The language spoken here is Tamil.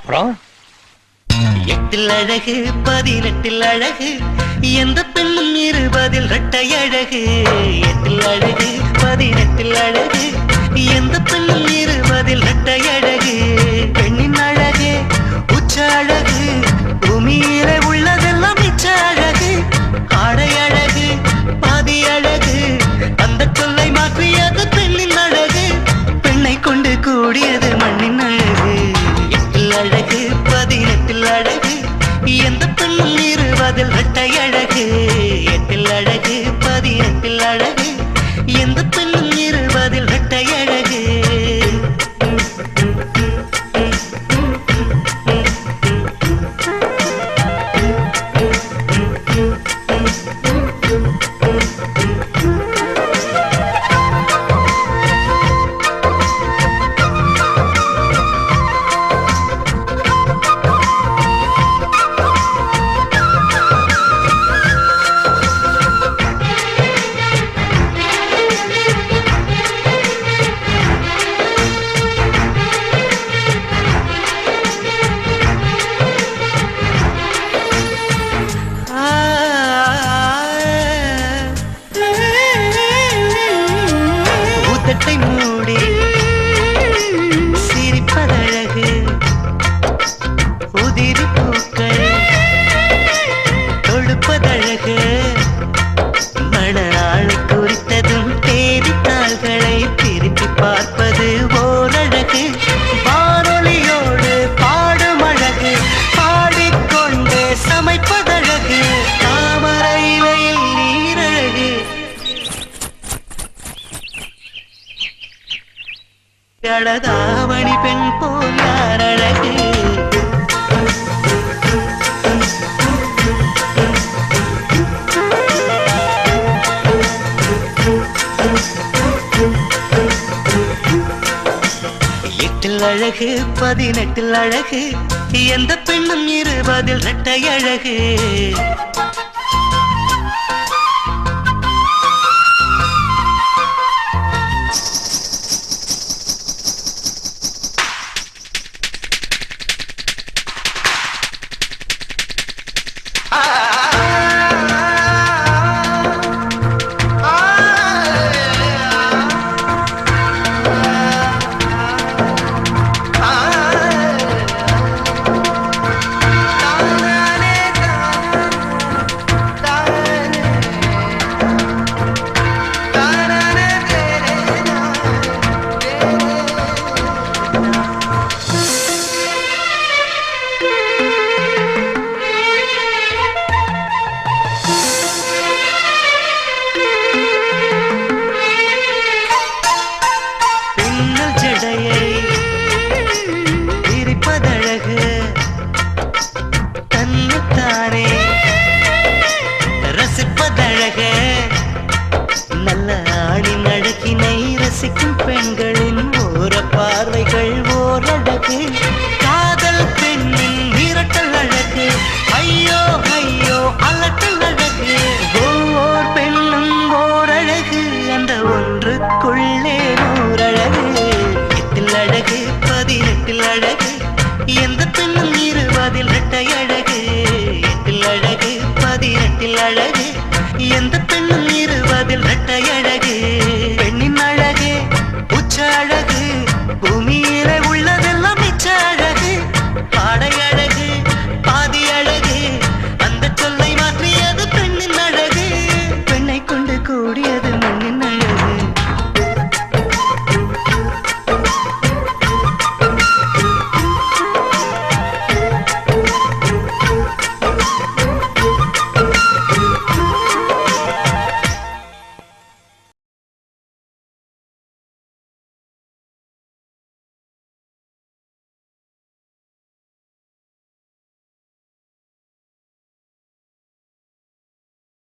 அப்புறம் எட்டில் அழகு 18 அழகு எந்த பெண்ணும் 20 இரட்டை அழகு எட்டில் அழகு 18 அழகு எந்த பெண்ணும் 20 இரட்டை அழகு பெண்ணின் அழகு உச்ச அழகு பூமியிலே உள்ளதெல்லாம் மிச்ச அழகு ஆடை அழகு பாதி அழகு அந்த சொல்லை மாற்றியது பெண்ணின் அழகு பெண்ணை கொண்டு கூடியது மண்ணின் அழகு எட்டில் அழகு 18 அழகு எந்த பெண்ணும் 20 இரட்டை அழகு எட்டில் அழகு 18 அழகு எந்த பெண்ணும் 20 இரட்டை அழகு உதட்டை மூடி சிரிப்பதழகு உதிரி பூக்கள் தொழுப்பதழகு மணநாளை குறித்ததும் தேதித்தாள்களை திருப்பி பார்ப்பது ஓரழகு வானொலியோடு பாடும் அழகு பாடிக்கொண்டே சமைப்பதழகு தாமரை இலையில் நீரழகு அழகாமணி பெண் போல் யார் அழகு எட்டில் அழகு 18 அழகு எந்த பெண்ணும் 20 இரட்டை அழகு தன்னைத்தானே ரசிப்பதழக நல்ல ஆணின் அழகினை ரசிக்கும் பெண்களின் ஓர பார்வைகள் ஓரழகு காதல் பெண்ணின் விரட்டல் அழகு ஐயோ ஐயோ அலட்டல் அழகு ஒவ்வொரு பெண்ணும் ஓரழகு அந்த ஒன்றுக்குள்ளே நூறழகு எட்டில் அழகு 18 அழகு எந்த பெண்ணும் 20 இரட்டை அழகு எட்டில் அழகு 18 அழகு எந்த பெண்ணும் 20 இரட்டை அழகு பெண்ணின் அழகு உச்ச அழகு பூமியிலே உள்ளதெல்லாம் மிச்ச அழகு ஆடை அழகு பாதி அழகு அந்த சொல்லை மாற்றியது பெண்ணின் அழகு பெண்ணை கொண்டு கூடியது மண்ணின்